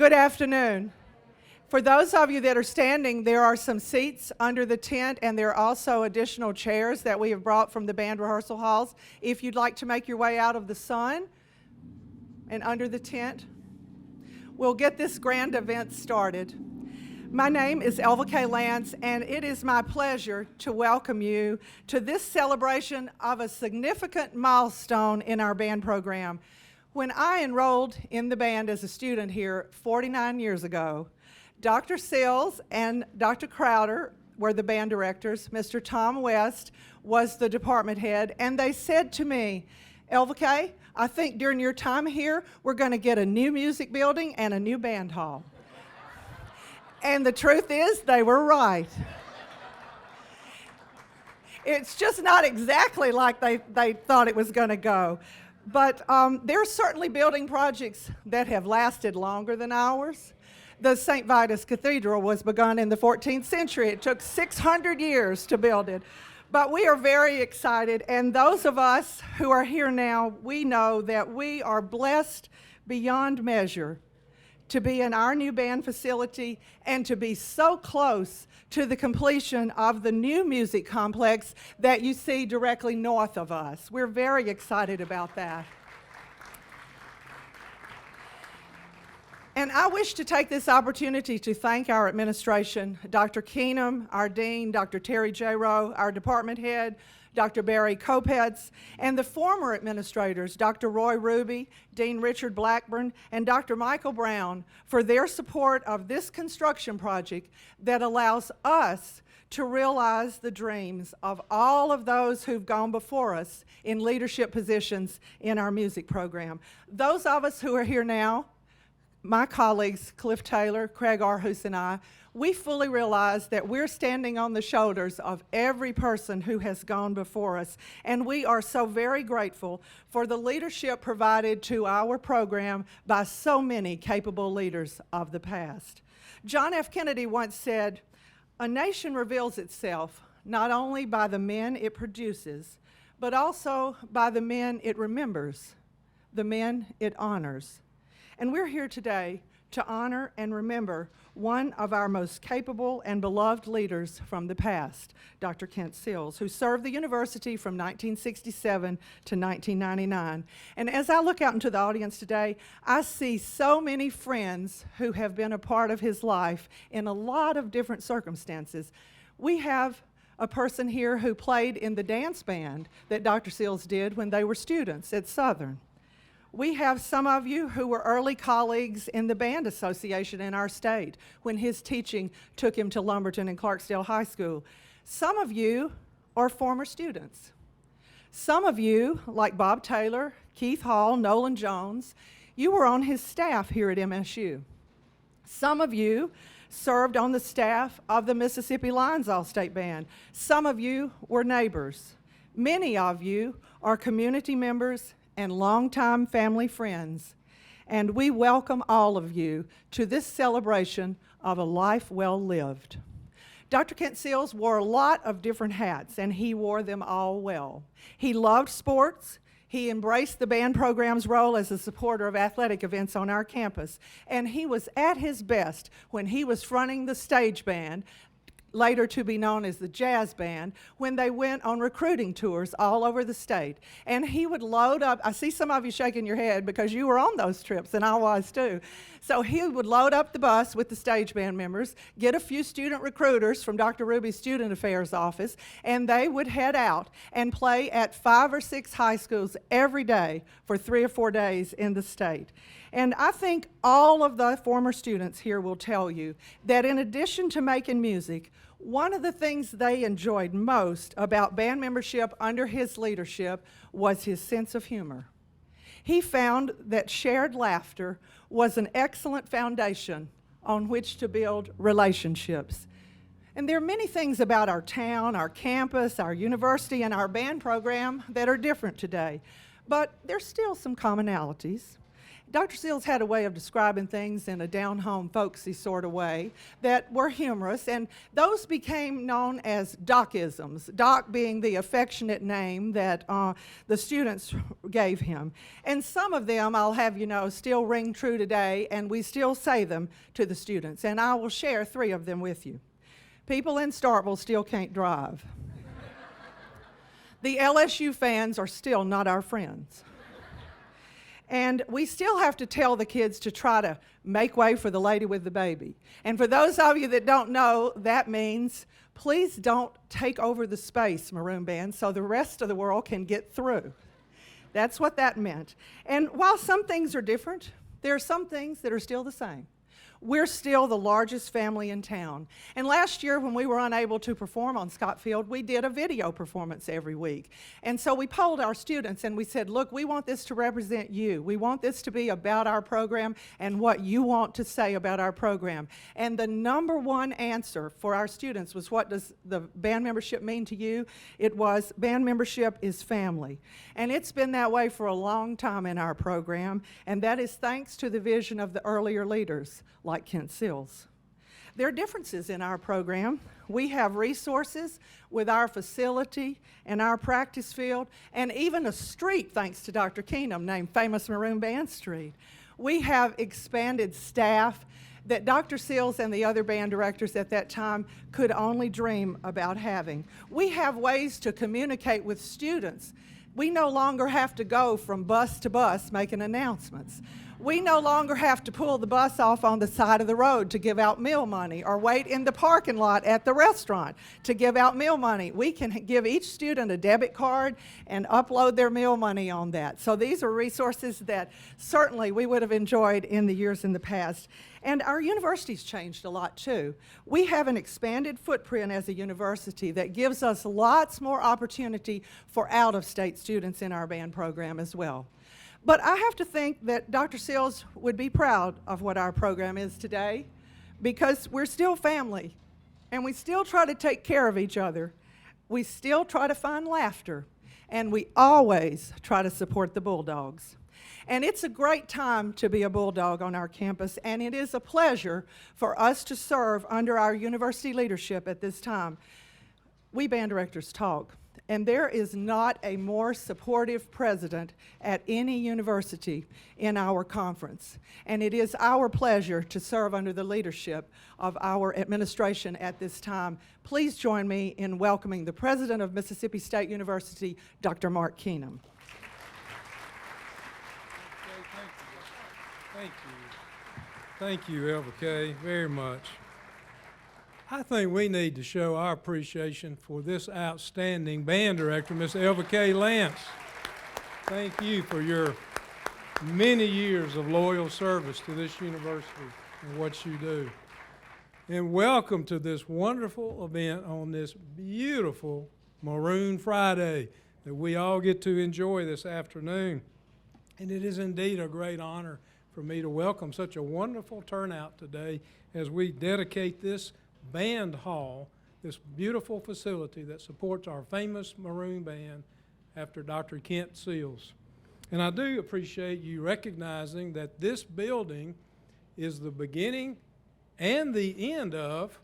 Good afternoon. For those of you that are standing, there are some seats under the tent, and there are also additional chairs that we have brought from the band rehearsal halls. If you'd like to make your way out of the sun and under the tent, we'll get this grand event started. My name is Elva Kaye Lance, and it is my pleasure to welcome you to this celebration of a significant milestone in our band program. When I enrolled in the band as a student here 49 years ago, Dr. Sills and Dr. Crowder were the band directors. Mr. Tom West was the department head, and they said to me, Elva Kaye, I think during your time here, we're going to get a new music building and a new band hall. And the truth is, they were right. It's just not exactly like they thought it was going to go. But there are certainly building projects that have lasted longer than ours. The St. Vitus Cathedral was begun in the 14th century. It took 600 years to build it. But we are very excited, and those of us who are here now, we know that we are blessed beyond measure to be in our new band facility and to be so close to the completion of the new music complex that you see directly north of us. We're very excited about that. And I wish to take this opportunity to thank our administration, Dr. Keenum, our dean, Dr. Terry J. Rowe, our department head, Dr. Barry Kopetz, and the former administrators, Dr. Roy Ruby, Dean Richard Blackburn, and Dr. Michael Brown, for their support of this construction project that allows us to realize the dreams of all of those who've gone before us in leadership positions in our music program. Those of us who are here now, my colleagues, Cliff Taylor, Craig Arhus, and I, we fully realize that we're standing on the shoulders of every person who has gone before us, and we are so very grateful for the leadership provided to our program by so many capable leaders of the past. John F. Kennedy once said, "A nation reveals itself not only by the men it produces, but also by the men it remembers, the men it honors." And we're here today to honor and remember one of our most capable and beloved leaders from the past, Dr. Kent Sills, who served the university from 1967 to 1999. And as I look out into the audience today, I see so many friends who have been a part of his life in a lot of different circumstances. We have a person here who played in the dance band that Dr. Sills did when they were students at Southern. We have some of you who were early colleagues in the band association in our state when his teaching took him to Lumberton and Clarksdale High School. Some of you are former students. Some of you, like Bob Taylor, Keith Hall, Nolan Jones, you were on his staff here at MSU. Some of you served on the staff of the Mississippi Lions All-State Band. Some of you were neighbors. Many of you are community members and longtime family friends, and we welcome all of you to this celebration of a life well lived. Dr. Kent Sills wore a lot of different hats, and he wore them all well. He loved sports. He embraced the band program's role as a supporter of athletic events on our campus, and he was at his best when he was fronting the stage band, later to be known as the jazz band, when they went on recruiting tours all over the state. And he would load up, I see some of you shaking your head because you were on those trips, and I was too. So he would load up the bus with the stage band members, get a few student recruiters from Dr. Ruby's Student Affairs office, and they would head out and play at 5 or 6 high schools every day for 3 or 4 days in the state. And I think all of the former students here will tell you that in addition to making music, one of the things they enjoyed most about band membership under his leadership was his sense of humor. He found that shared laughter was an excellent foundation on which to build relationships. And there are many things about our town, our campus, our university, and our band program that are different today, but there's still some commonalities. Dr. Sills had a way of describing things in a down-home, folksy sort of way that were humorous, and those became known as Docisms, Doc being the affectionate name that the students gave him. And some of them, I'll have you know, still ring true today, and we still say them to the students, and I will share 3 of them with you. People in Starkville still can't drive. The LSU fans are still not our friends. And we still have to tell the kids to try to make way for the lady with the baby. And for those of you that don't know, that means please don't take over the space, Maroon Band, so the rest of the world can get through. That's what that meant. And while some things are different, there are some things that are still the same. We're still the largest family in town. And last year, when we were unable to perform on Scott Field, we did a video performance every week. And so we polled our students and we said, look, we want this to represent you. We want this to be about our program and what you want to say about our program. And the number one answer for our students was, what does the band membership mean to you? It was, band membership is family. And it's been that way for a long time in our program, and that is thanks to the vision of the earlier leaders, like Kent Sills. There are differences in our program. We have resources with our facility and our practice field, and even a street, thanks to Dr. Keenum, named Famous Maroon Band Street. We have expanded staff that Dr. Sills and the other band directors at that time could only dream about having. We have ways to communicate with students. We no longer have to go from bus to bus making announcements. We no longer have to pull the bus off on the side of the road to give out meal money or wait in the parking lot at the restaurant to give out meal money. We can give each student a debit card and upload their meal money on that. So these are resources that certainly we would have enjoyed in the years in the past. And our university's changed a lot too. We have an expanded footprint as a university that gives us lots more opportunity for out-of-state students in our band program as well. But I have to think that Dr. Sills would be proud of what our program is today, because we're still family, and we still try to take care of each other. We still try to find laughter, and we always try to support the Bulldogs. And it's a great time to be a Bulldog on our campus, and it is a pleasure for us to serve under our university leadership at this time. We band directors talk. And there is not a more supportive president at any university in our conference. And it is our pleasure to serve under the leadership of our administration at this time. Please join me in welcoming the president of Mississippi State University, Dr. Mark Keenum. Thank you, Elva Kaye, very much. I think we need to show our appreciation for this outstanding band director, Miss Elva Kaye Lance. Thank you for your many years of loyal service to this university and what you do. And welcome to this wonderful event on this beautiful Maroon Friday that we all get to enjoy this afternoon. And it is indeed a great honor for me to welcome such a wonderful turnout today as we dedicate this Band Hall, this beautiful facility that supports our famous Maroon Band after Dr. Kent Sills. And I do appreciate you recognizing that this building is the beginning and the end of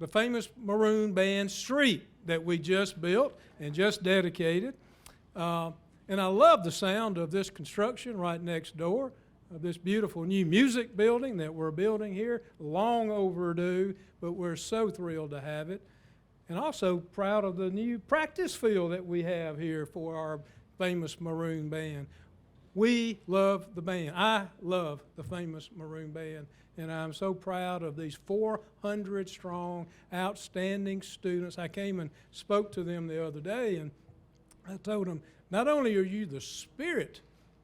the famous Maroon Band Street that we just built and just dedicated. And I love the sound of this construction right next door, of this beautiful new music building that we're building here, long overdue, but we're so thrilled to have it. And also proud of the new practice field that we have here for our famous Maroon Band. We love the band. I love the famous Maroon Band, and I'm so proud of these 400 strong, outstanding students. I came and spoke to them the other day, and I told them, not only are you the spirit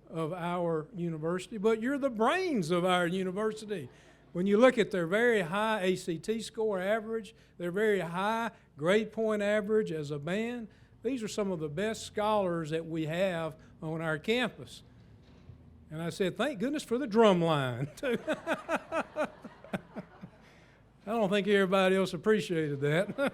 of our university, but you're the brains of our university. When you look at their very high ACT score average, their very high grade point average as a band, these are some of the best scholars that we have on our campus. And I said, thank goodness for the drum line, too. I don't think everybody else appreciated that.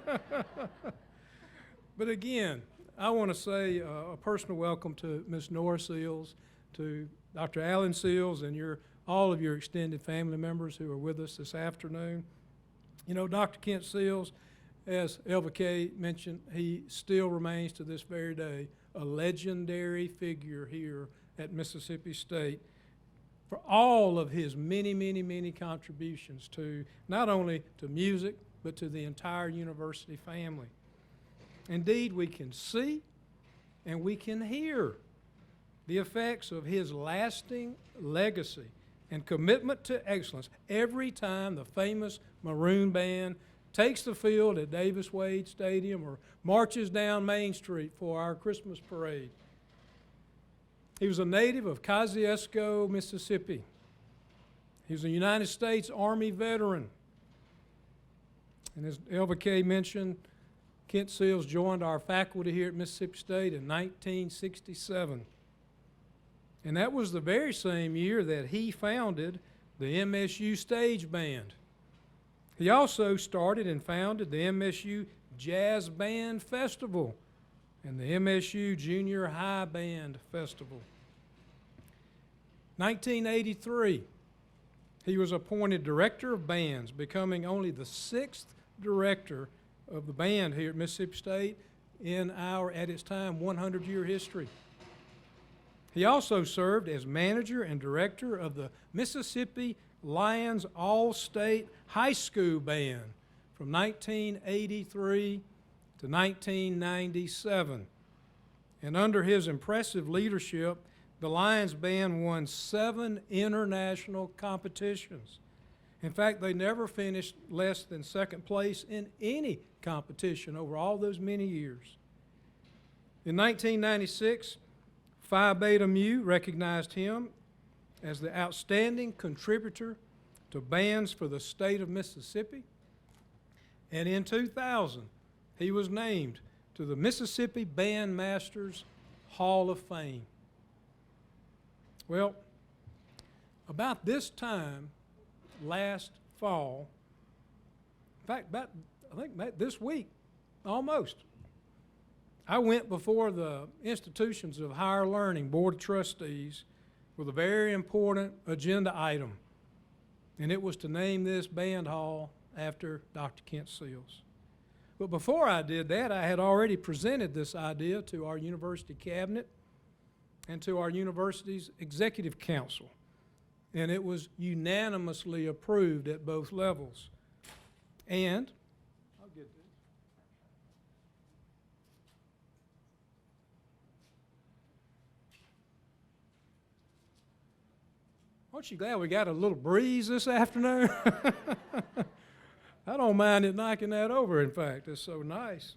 But again, I want to say a personal welcome to Ms. Nora Sills, to Dr. Alan Sills and all of your extended family members who are with us this afternoon. You know, Dr. Kent Sills, as Elva Kaye mentioned, he still remains to this very day a legendary figure here at Mississippi State for all of his many, many, many contributions to not only to music, but to the entire university family. Indeed, we can see and we can hear the effects of his lasting legacy and commitment to excellence every time the famous Maroon Band takes the field at Davis Wade Stadium or marches down Main Street for our Christmas parade. He was a native of Kosciuszko, Mississippi. He was a United States Army veteran. And as Elva Kaye mentioned, Kent Sills joined our faculty here at Mississippi State in 1967. And that was the very same year that he founded the MSU Stage Band. He also started and founded the MSU Jazz Band Festival and the MSU Junior High Band Festival. 1983, he was appointed Director of Bands, becoming only the 6th director of the band here at Mississippi State in our, at its time, 100-year history. He also served as manager and director of the Mississippi Lions All-State High School Band from 1983 to 1997. And under his impressive leadership, the Lions Band won 7 international competitions. In fact, they never finished less than second place in any competition over all those many years. In 1996, Phi Beta Mu recognized him as the outstanding contributor to bands for the state of Mississippi. And in 2000, he was named to the Mississippi Bandmasters Hall of Fame. Well, about this time last fall, in fact, I think this week, almost, I went before the Institutions of Higher Learning Board of Trustees with a very important agenda item, and it was to name this band hall after Dr. Kent Sills. But before I did that, I had already presented this idea to our university cabinet and to our university's executive council, and it was unanimously approved at both levels. And I'll get this. Aren't you glad we got a little breeze this afternoon? I don't mind it knocking that over, in fact. It's so nice.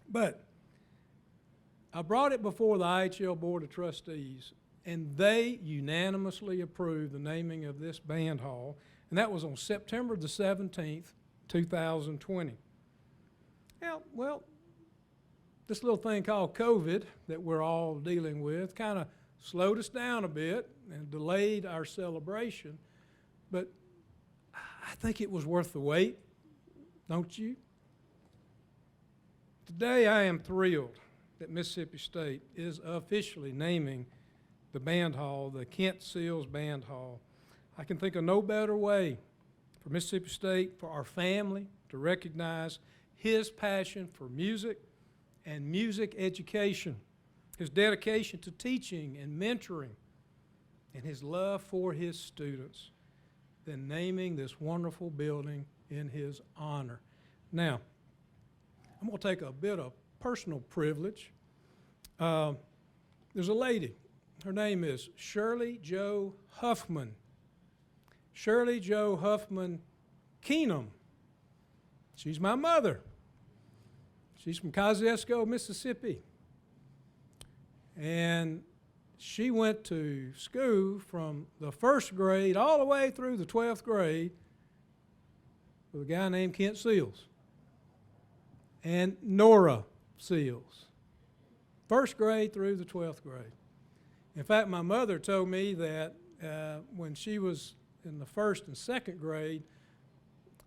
But I brought it before the IHL Board of Trustees, and they unanimously approved the naming of this band hall, and that was on September the 17th, 2020. Now, well, this little thing called COVID that we're all dealing with kind of slowed us down a bit and delayed our celebration, but I think it was worth the wait, don't you? Today I am thrilled that Mississippi State is officially naming the band hall the Kent Sills Band Hall. I can think of no better way for Mississippi State, for our family, to recognize his passion for music and music education, his dedication to teaching and mentoring, and his love for his students, than naming this wonderful building in his honor. Now, I'm going to take a bit of personal privilege. There's a lady. Her name is Shirley Jo Huffman. Shirley Jo Huffman Keenum. She's my mother. She's from Kosciuszko, Mississippi. And she went to school from the 1st grade all the way through the 12th grade with a guy named Kent Sills and Nora Sills. 1st grade through the 12th grade. In fact, my mother told me that when she was in the 1st and 2nd grade,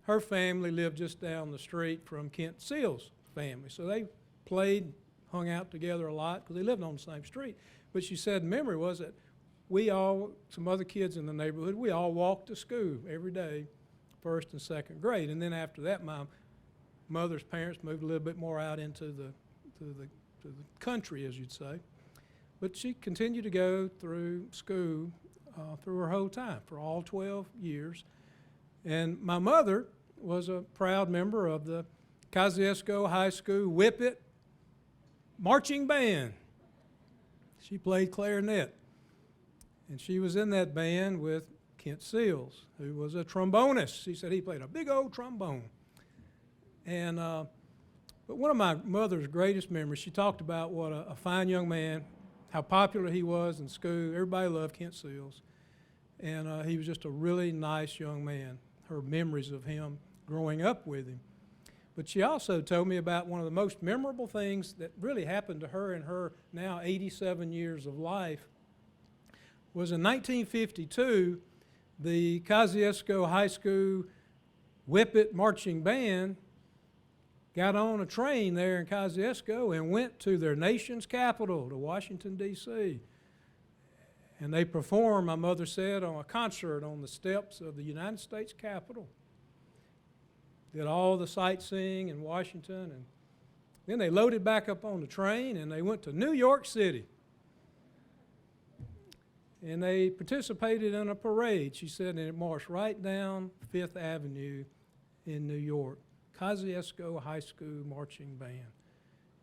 her family lived just down the street from Kent Sills' family. So they played, hung out together a lot because they lived on the same street. But she said memory was that some other kids in the neighborhood, we all walked to school every day, first and second grade. And then after that, my mother's parents moved a little bit more out into the country, as you'd say. But she continued to go through school through her whole time, for all 12 years. And my mother was a proud member of the Kosciuszko High School Whippet Marching Band. She played clarinet. And she was in that band with Kent Sills, who was a trombonist. She said he played a big old trombone. And but one of my mother's greatest memories, she talked about what a fine young man, how popular he was in school. Everybody loved Kent Sills. And he was just a really nice young man, her memories of him growing up with him. But she also told me about one of the most memorable things that really happened to her in her now 87 years of life was in 1952, the Kosciuszko High School Whippet Marching Band got on a train there in Kosciuszko and went to their nation's capital, to Washington, D.C. And they performed, my mother said, on a concert on the steps of the United States Capitol. Did all the sightseeing in Washington, and then they loaded back up on the train and they went to New York City. And they participated in a parade, she said, and it marched right down Fifth Avenue in New York. Kosciuszko High School Marching Band.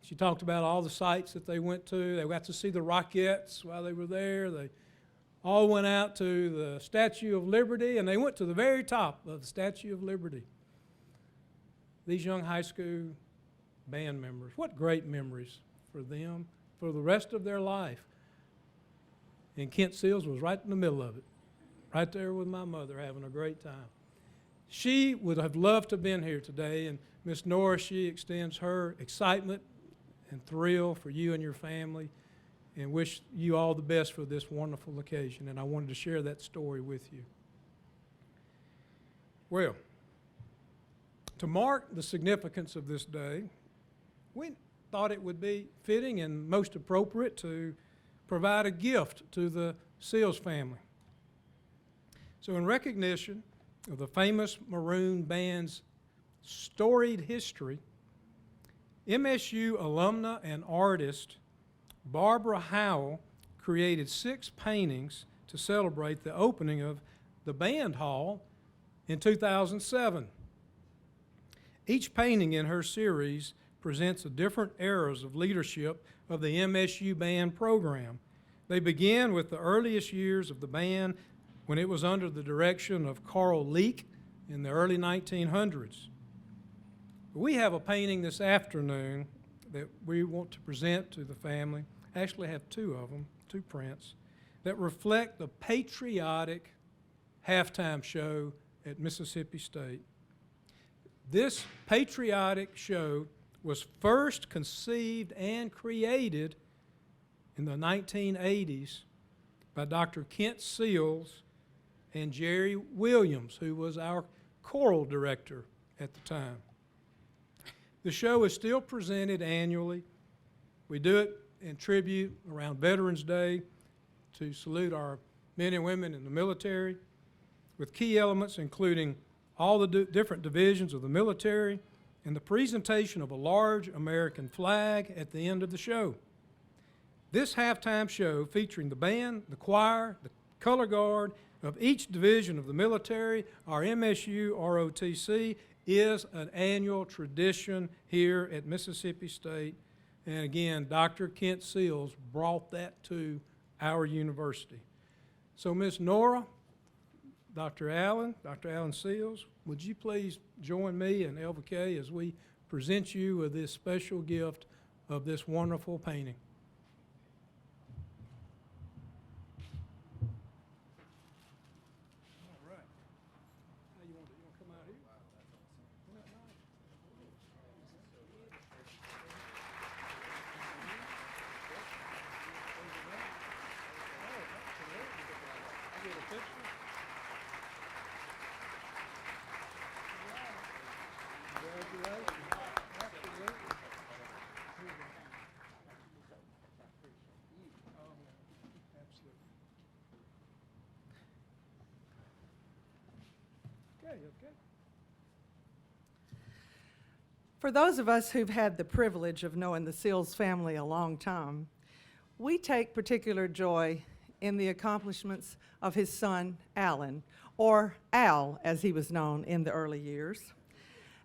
She talked about all the sites that they went to. They got to see the Rockettes while they were there. They all went out to the Statue of Liberty, and they went to the very top of the Statue of Liberty. These young high school band members, what great memories for them for the rest of their life. And Kent Sills was right in the middle of it, right there with my mother having a great time. She would have loved to have been here today, and Miss Nora, she extends her excitement and thrill for you and your family and wish you all the best for this wonderful occasion, and I wanted to share that story with you. Well, to mark the significance of this day, we thought it would be fitting and most appropriate to provide a gift to the Sills family. So in recognition of the famous Maroon Band's storied history, MSU alumna and artist Barbara Howell created 6 paintings to celebrate the opening of the Band Hall in 2007. Each painting in her series presents the different eras of leadership of the MSU Band program. They begin with the earliest years of the band when it was under the direction of Carl Leak in the early 1900s. We have a painting this afternoon that we want to present to the family. I actually have 2 of them, 2 prints, that reflect the patriotic halftime show at Mississippi State. This patriotic show was first conceived and created in the 1980s by Dr. Kent Sills and Jerry Williams, who was our choral director at the time. The show is still presented annually. We do it in tribute around Veterans Day to salute our men and women in the military, with key elements including all the different divisions of the military and the presentation of a large American flag at the end of the show. This halftime show, featuring the band, the choir, the color guard of each division of the military, our MSU ROTC, is an annual tradition here at Mississippi State. And again, Dr. Kent Sills brought that to our university. So Ms. Nora, Dr. Allen Sills, would you please join me and Elva Kaye as we present you with this special gift of this wonderful painting. All right. How you want to come out here? Isn't that nice? I get a picture. Congratulations. Absolutely. Okay. For those of us who've had the privilege of knowing the Sills family a long time, we take particular joy in the accomplishments of his son, Alan, or Al, as he was known in the early years.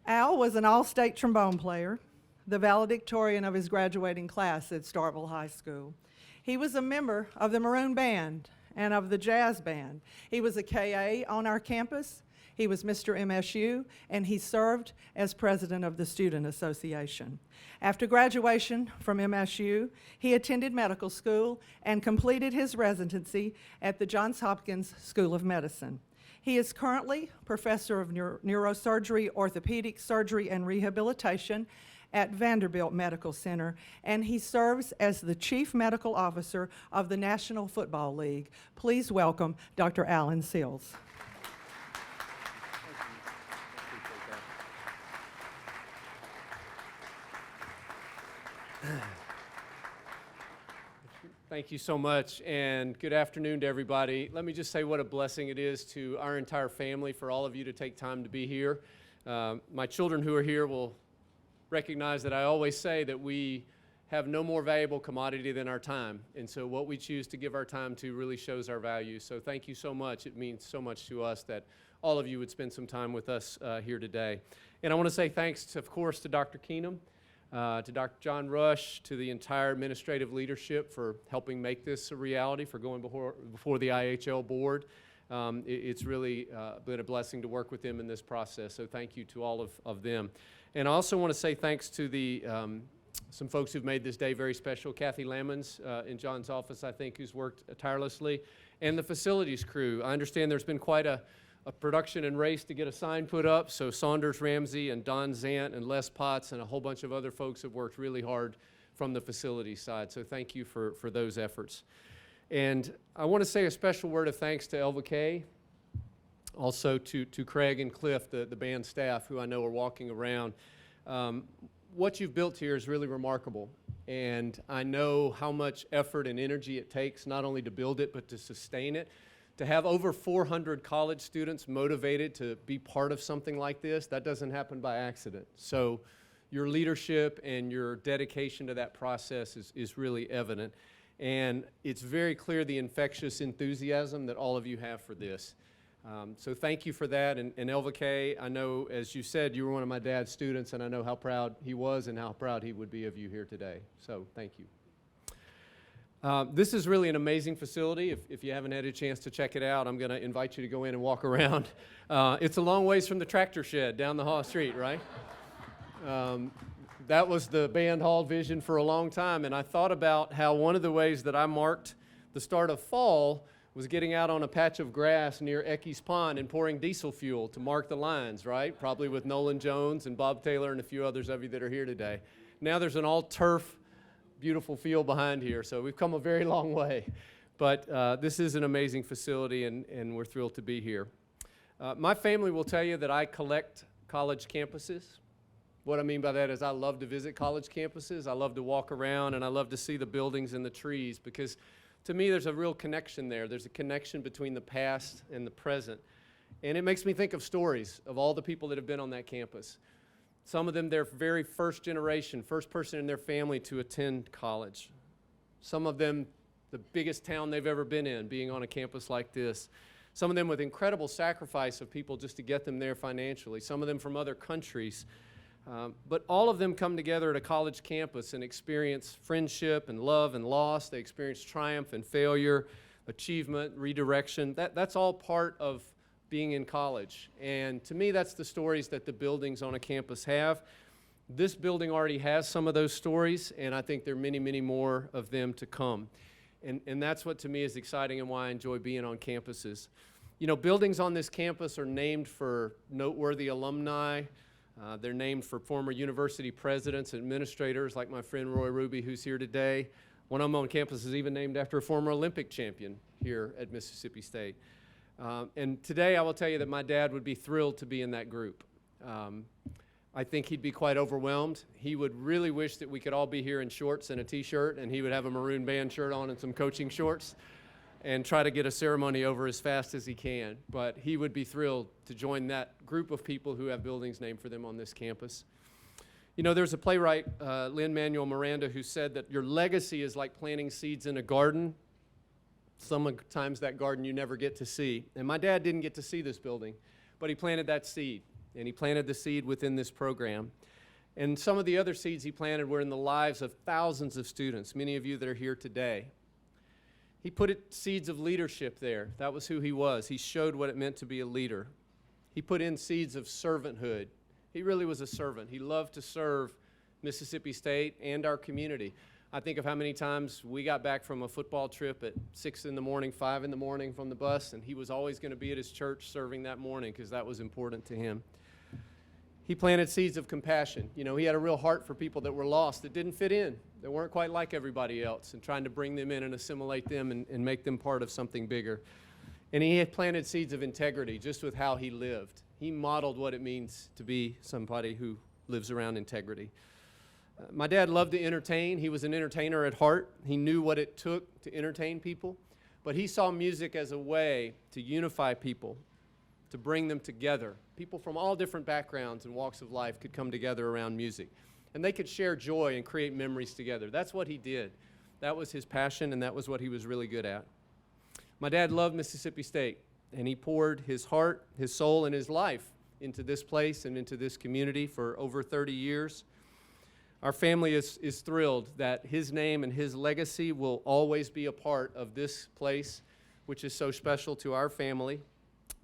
Al was an all-state trombone player, the valedictorian of his graduating class at Starkville High School. He was a member of the Maroon Band and of the Jazz Band. He was a KA on our campus. He was Mr. MSU, and he served as president of the Student Association. After graduation from MSU, he attended medical school and completed his residency at the Johns Hopkins School of Medicine. He is currently professor of neurosurgery, orthopedic surgery, and rehabilitation at Vanderbilt Medical Center, and he serves as the Chief Medical Officer of the National Football League. Please welcome Dr. Alan Sills. Thank you so much, and good afternoon to everybody. Let me just say what a blessing it is to our entire family for all of you to take time to be here. My children who are here will recognize that I always say that we have no more valuable commodity than our time, and so what we choose to give our time to really shows our value. So thank you so much. It means so much to us that all of you would spend some time with us here today. And I want to say thanks, of course, to Dr. Keenum, to Dr. John Rush, to the entire administrative leadership for helping make this a reality, for going before the IHL board. It's really been a blessing to work with them in this process, so thank you to all of them. And I also want to say thanks to the some folks who've made this day very special. Kathy Lamons in John's office, I think, who's worked tirelessly, and the facilities crew. I understand there's been quite a production and race to get a sign put up, so Saunders Ramsey and Don Zant and Les Potts and a whole bunch of other folks have worked really hard from the facility side, so thank you for those efforts. And I want to say a special word of thanks to Elva Kaye, also to Craig and Cliff, the band staff, who I know are walking around. What you've built here is really remarkable, and I know how much effort and energy it takes not only to build it but to sustain it. To have over 400 college students motivated to be part of something like this, that doesn't happen by accident. So your leadership and your dedication to that process is really evident. And it's very clear the infectious enthusiasm that all of you have for this. So thank you for that. And Elva Kaye, I know, as you said, you were one of my dad's students, and I know how proud he was and how proud he would be of you here today. So thank you. This is really an amazing facility. If you haven't had a chance to check it out, I'm going to invite you to go in and walk around. It's a long ways from the tractor shed down the hall street, right? That was the band hall vision for a long time, and I thought about how one of the ways that I marked the start of fall was getting out on a patch of grass near Ecky's Pond and pouring diesel fuel to mark the lines, right? Probably with Nolan Jones and Bob Taylor and a few others of you that are here today. Now there's an all-turf beautiful field behind here, so we've come a very long way. But this is an amazing facility, and we're thrilled to be here. My family will tell you that I collect college campuses. What I mean by that is I love to visit college campuses. I love to walk around, and I love to see the buildings and the trees, because to me there's a real connection there. There's a connection between the past and the present. And it makes me think of stories of all the people that have been on that campus. Some of them, their very first generation, first person in their family to attend college. Some of them, the biggest town they've ever been in, being on a campus like this. Some of them with incredible sacrifice of people just to get them there financially. Some of them from other countries. But all of them come together at a college campus and experience friendship and love and loss. They experience triumph and failure, achievement, redirection. That's all part of being in college. And to me, that's the stories that the buildings on a campus have. This building already has some of those stories, and I think there are many, many more of them to come. And that's what to me is exciting and why I enjoy being on campuses. You know, buildings on this campus are named for noteworthy alumni. They're named for former university presidents and administrators like my friend Roy Ruby, who's here today. One of them on campus is even named after a former Olympic champion here at Mississippi State. And today I will tell you that my dad would be thrilled to be in that group. I think he'd be quite overwhelmed. He would really wish that we could all be here in shorts and a t-shirt, and he would have a maroon band shirt on and some coaching shorts. and try to get a ceremony over as fast as he can. But he would be thrilled to join that group of people who have buildings named for them on this campus. You know, there's a playwright, Lin-Manuel Miranda, who said that your legacy is like planting seeds in a garden. Sometimes that garden you never get to see. And my dad didn't get to see this building, but he planted that seed. And he planted the seed within this program. And some of the other seeds he planted were in the lives of thousands of students, many of you that are here today. He put seeds of leadership there. That was who he was. He showed what it meant to be a leader. He put in seeds of servanthood. He really was a servant. He loved to serve Mississippi State and our community. I think of how many times we got back from a football trip at 6 in the morning, 5 in the morning from the bus, and he was always going to be at his church serving that morning because that was important to him. He planted seeds of compassion. You know, he had a real heart for people that were lost, that didn't fit in, that weren't quite like everybody else, and trying to bring them in and assimilate them and make them part of something bigger. And he had planted seeds of integrity just with how he lived. He modeled what it means to be somebody who lives around integrity. My dad loved to entertain. He was an entertainer at heart. He knew what it took to entertain people, but he saw music as a way to unify people, to bring them together. People from all different backgrounds and walks of life could come together around music, and they could share joy and create memories together. That's what he did. That was his passion, and that was what he was really good at. My dad loved Mississippi State, and he poured his heart, his soul, and his life into this place and into this community for over 30 years. Our family is thrilled that his name and his legacy will always be a part of this place, which is so special to our family.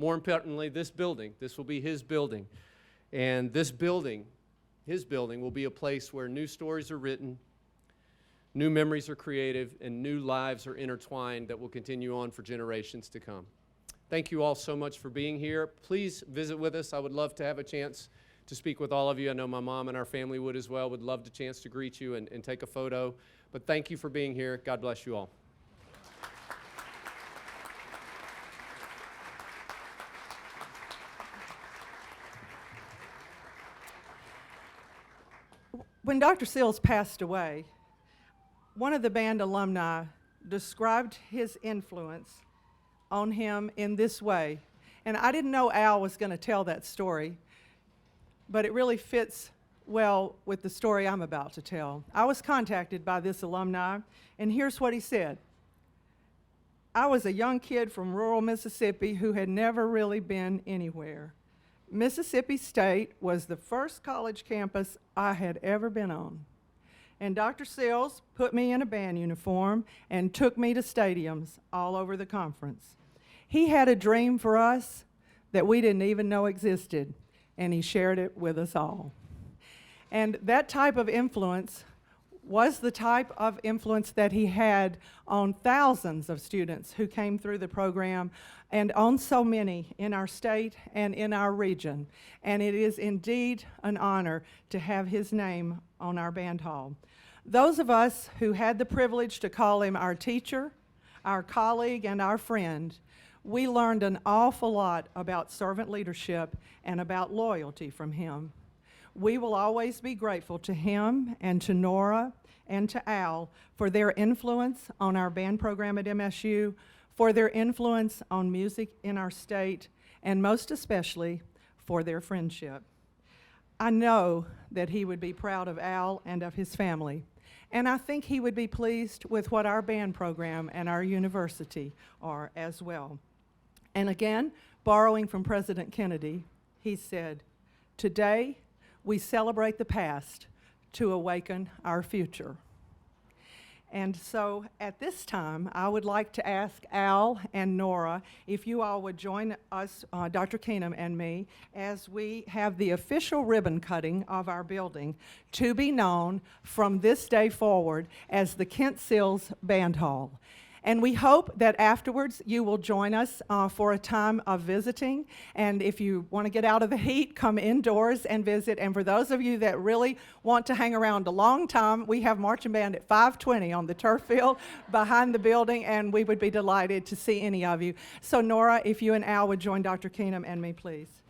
More importantly, this building. This will be his building. And this building, his building, will be a place where new stories are written, new memories are created, and new lives are intertwined that will continue on for generations to come. Thank you all so much for being here. Please visit with us. I would love to have a chance to speak with all of you. I know my mom and our family would as well. Would love the chance to greet you and take a photo. But thank you for being here. God bless you all. When Dr. Sills passed away, one of the band alumni described his influence on him in this way. And I didn't know Al was going to tell that story, but it really fits well with the story I'm about to tell. I was contacted by this alumni, and here's what he said. I was a young kid from rural Mississippi who had never really been anywhere. Mississippi State was the first college campus I had ever been on. And Dr. Sills put me in a band uniform and took me to stadiums all over the conference. He had a dream for us that we didn't even know existed, and he shared it with us all. And that type of influence was the type of influence that he had on thousands of students who came through the program and on so many in our state and in our region. And it is indeed an honor to have his name on our band hall. Those of us who had the privilege to call him our teacher, our colleague, and our friend, we learned an awful lot about servant leadership and about loyalty from him. We will always be grateful to him and to Nora and to Al for their influence on our band program at MSU, for their influence on music in our state, and most especially for their friendship. I know that he would be proud of Al and of his family, and I think he would be pleased with what our band program and our university are as well. And again, borrowing from President Kennedy, he said, "Today, we celebrate the past to awaken our future." And so at this time, I would like to ask Al and Nora if you all would join us, Dr. Keenum and me, as we have the official ribbon cutting of our building to be known from this day forward as the Kent Sills Band Hall. And we hope that afterwards you will join us for a time of visiting. And if you want to get out of the heat, come indoors and visit. And for those of you that really want to hang around a long time, we have marching band at 5:20 on the turf field behind the building, and we would be delighted to see any of you. So Nora, if you and Al would join Dr. Keenum and me, please.